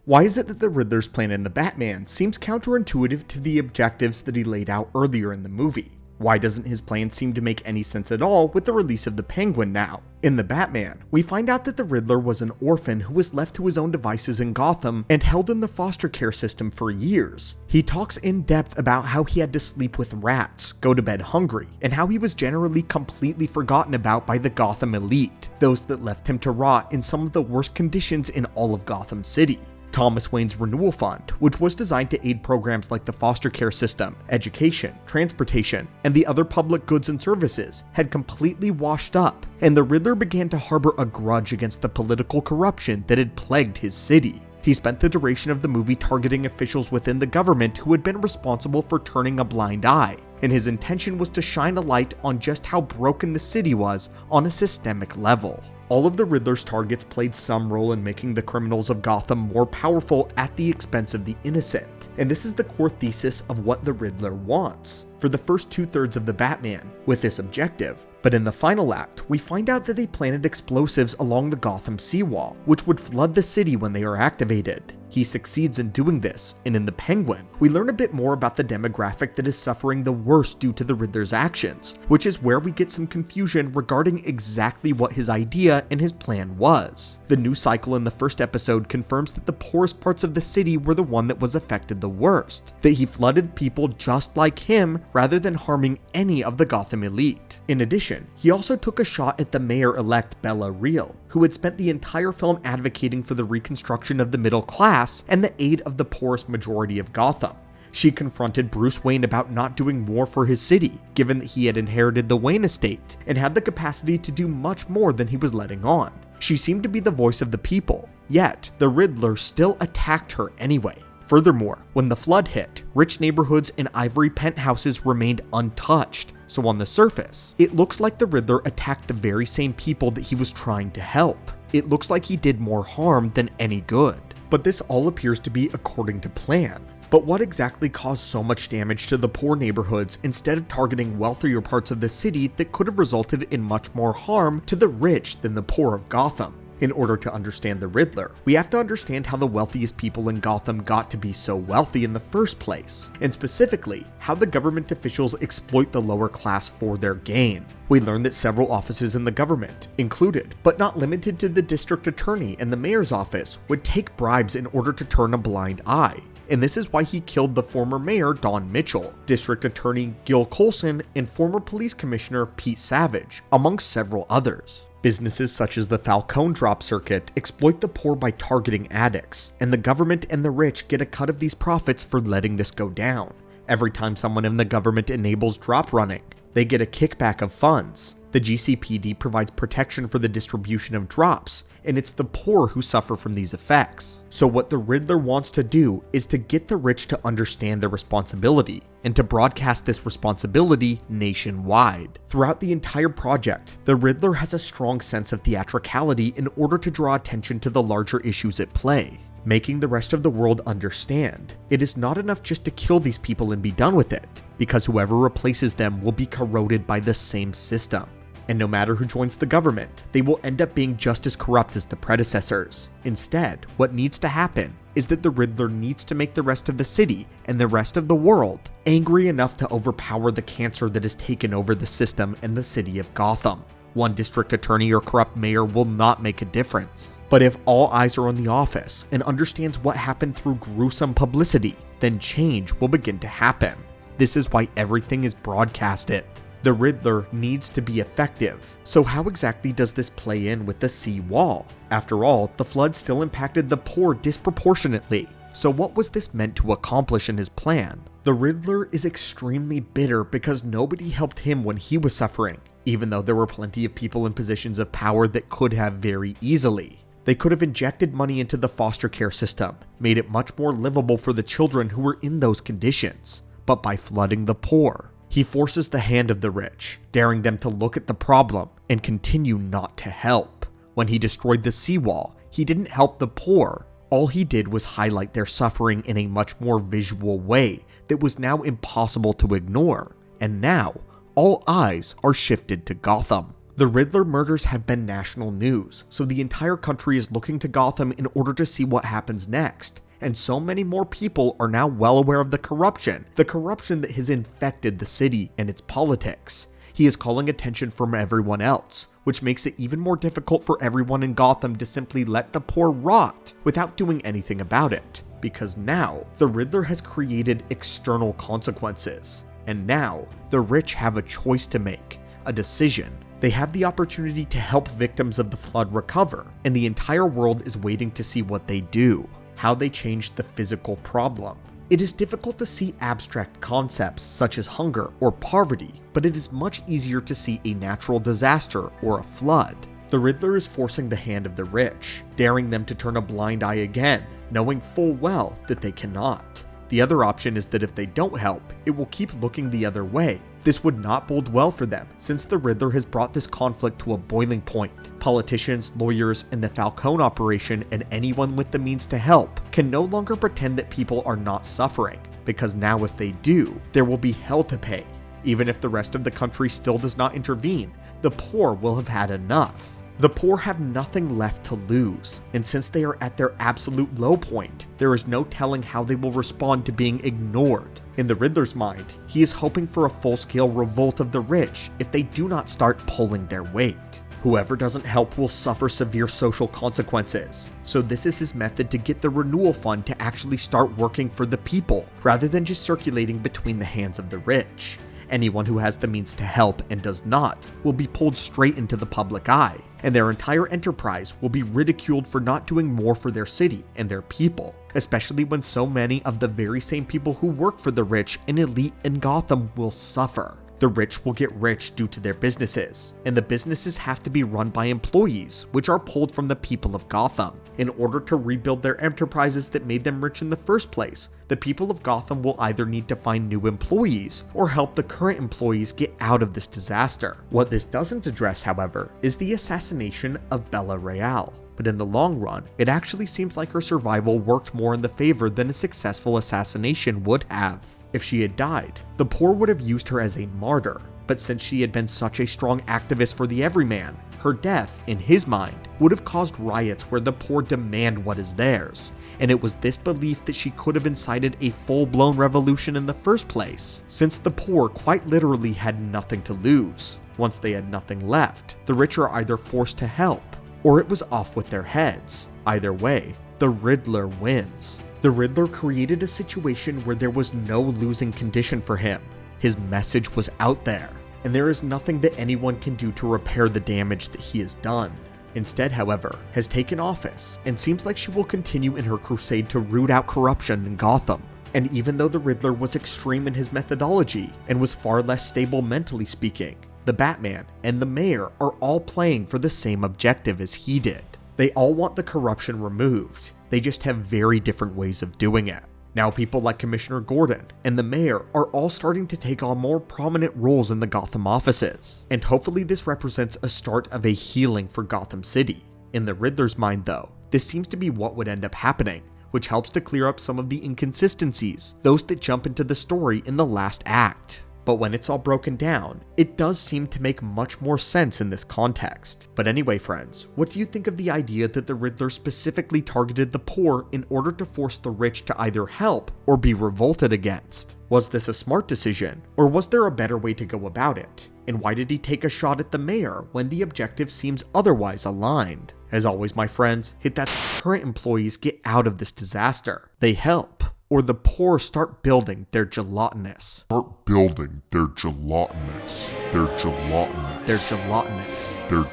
Why is it that the Riddler's plan in The Batman seems counterintuitive to the objectives that he laid out earlier in the movie? Why doesn't his plan seem to make any sense at all with the release of the Penguin now? In The Batman, we find out that the Riddler was an orphan who was left to his own devices in Gotham and held in the foster care system for years. He talks in depth about how he had to sleep with rats, go to bed hungry, and how he was generally completely forgotten about by the Gotham elite, those that left him to rot in some of the worst conditions in all of Gotham City. Thomas Wayne's Renewal Fund, which was designed to aid programs like the foster care system, education, transportation, and the other public goods and services, had completely washed up, and the Riddler began to harbor a grudge against the political corruption that had plagued his city. He spent the duration of the movie targeting officials within the government who had been responsible for turning a blind eye, and his intention was to shine a light on just how broken the city was on a systemic level. All of the Riddler's targets played some role in making the criminals of Gotham more powerful at the expense of the innocent, and this is the core thesis of what the Riddler wants for the first 2/3 of the Batman with this objective. But in the final act, we find out that they planted explosives along the Gotham seawall, which would flood the city when they are activated. He succeeds in doing this, and in the Penguin, we learn a bit more about the demographic that is suffering the worst due to the Riddler's actions, which is where we get some confusion regarding exactly what his idea and his plan was. The news cycle in the first episode confirms that the poorest parts of the city were the one that was affected the worst, that he flooded people just like him rather than harming any of the Gotham elite. In addition, he also took a shot at the mayor-elect Bella Real, who had spent the entire film advocating for the reconstruction of the middle class and the aid of the poorest majority of Gotham. She confronted Bruce Wayne about not doing more for his city, given that he had inherited the Wayne estate and had the capacity to do much more than he was letting on. She seemed to be the voice of the people, yet the Riddler still attacked her anyway. Furthermore, when the flood hit, rich neighborhoods and ivory penthouses remained untouched, so on the surface, it looks like the Riddler attacked the very same people that he was trying to help. It looks like he did more harm than any good. But this all appears to be according to plan. But what exactly caused so much damage to the poor neighborhoods instead of targeting wealthier parts of the city that could have resulted in much more harm to the rich than the poor of Gotham? In order to understand the Riddler, we have to understand how the wealthiest people in Gotham got to be so wealthy in the first place, and specifically, how the government officials exploit the lower class for their gain. We learn that several offices in the government, included but not limited to the district attorney and the mayor's office, would take bribes in order to turn a blind eye. And this is why he killed the former mayor Don Mitchell, district attorney Gil Colson, and former police commissioner Pete Savage, amongst several others. Businesses such as the Falcone drop circuit exploit the poor by targeting addicts, and the government and the rich get a cut of these profits for letting this go down. Every time someone in the government enables drop running, they get a kickback of funds. The GCPD provides protection for the distribution of drops, and it's the poor who suffer from these effects. So what the Riddler wants to do is to get the rich to understand their responsibility, and to broadcast this responsibility nationwide. Throughout the entire project, the Riddler has a strong sense of theatricality in order to draw attention to the larger issues at play, making the rest of the world understand it is not enough just to kill these people and be done with it, because whoever replaces them will be corroded by the same system. And no matter who joins the government, they will end up being just as corrupt as the predecessors. Instead, what needs to happen is that the Riddler needs to make the rest of the city and the rest of the world angry enough to overpower the cancer that has taken over the system and the city of Gotham. One district attorney or corrupt mayor will not make a difference. But if all eyes are on the office and understands what happened through gruesome publicity, then change will begin to happen. This is why everything is broadcasted. The Riddler needs to be effective. So how exactly does this play in with the seawall? After all, the flood still impacted the poor disproportionately. So what was this meant to accomplish in his plan? The Riddler is extremely bitter because nobody helped him when he was suffering, even though there were plenty of people in positions of power that could have very easily. They could have injected money into the foster care system, made it much more livable for the children who were in those conditions. But by flooding the poor, he forces the hand of the rich, daring them to look at the problem and continue not to help. When he destroyed the seawall, he didn't help the poor. All he did was highlight their suffering in a much more visual way that was now impossible to ignore. And now, all eyes are shifted to Gotham. The Riddler murders have been national news, so the entire country is looking to Gotham in order to see what happens next. And so many more people are now well aware of the corruption that has infected the city and its politics. He is calling attention from everyone else, which makes it even more difficult for everyone in Gotham to simply let the poor rot without doing anything about it. Because now, the Riddler has created external consequences. And now, the rich have a choice to make, a decision. They have the opportunity to help victims of the flood recover, and the entire world is waiting to see what they do, how they change the physical problem. It is difficult to see abstract concepts such as hunger or poverty, but it is much easier to see a natural disaster or a flood. The Riddler is forcing the hand of the rich, daring them to turn a blind eye again, knowing full well that they cannot. The other option is that if they don't help, it will keep looking the other way. This would not bode well for them, since the Riddler has brought this conflict to a boiling point. Politicians, lawyers, and the Falcone operation and anyone with the means to help can no longer pretend that people are not suffering, because now if they do, there will be hell to pay. Even if the rest of the country still does not intervene, the poor will have had enough. The poor have nothing left to lose, and since they are at their absolute low point, there is no telling how they will respond to being ignored. In the Riddler's mind, he is hoping for a full-scale revolt of the rich if they do not start pulling their weight. Whoever doesn't help will suffer severe social consequences, so this is his method to get the renewal fund to actually start working for the people, rather than just circulating between the hands of the rich. Anyone who has the means to help and does not will be pulled straight into the public eye, and their entire enterprise will be ridiculed for not doing more for their city and their people, especially when so many of the very same people who work for the rich and elite in Gotham will suffer. The rich will get rich due to their businesses, and the businesses have to be run by employees, which are pulled from the people of Gotham. In order to rebuild their enterprises that made them rich in the first place, the people of Gotham will either need to find new employees or help the current employees get out of this disaster. What this doesn't address, however, is the assassination of Bella Real. But in the long run, it actually seems like her survival worked more in the favor than a successful assassination would have. If she had died, the poor would have used her as a martyr, but since she had been such a strong activist for the everyman, her death, in his mind, would have caused riots where the poor demand what is theirs, and it was this belief that she could have incited a full-blown revolution in the first place, since the poor quite literally had nothing to lose. Once they had nothing left, the rich are either forced to help, or it was off with their heads. Either way, the Riddler wins. The Riddler created a situation where there was no losing condition for him. His message was out there, and there is nothing that anyone can do to repair the damage that he has done. Instead, however, has taken office, and seems like she will continue in her crusade to root out corruption in Gotham. And even though the Riddler was extreme in his methodology, and was far less stable mentally speaking, the Batman and the Mayor are all playing for the same objective as he did. They all want the corruption removed. They just have very different ways of doing it. Now people like Commissioner Gordon and the Mayor are all starting to take on more prominent roles in the Gotham offices, and hopefully this represents a start of a healing for Gotham City. In the Riddler's mind though, this seems to be what would end up happening, which helps to clear up some of the inconsistencies, those that jump into the story in the last act. But when it's all broken down, it does seem to make much more sense in this context. But anyway friends, what do you think of the idea that the Riddler specifically targeted the poor in order to force the rich to either help or be revolted against? Was this a smart decision, or was there a better way to go about it? And why did he take a shot at the Mayor when the objective seems otherwise aligned? As always my friends, hit that current employees get out of this disaster. They help, or the poor start building their gelatinous. Start building their gelatinous. Their gelatinous. Their gelatinous. Their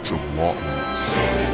gelatinous.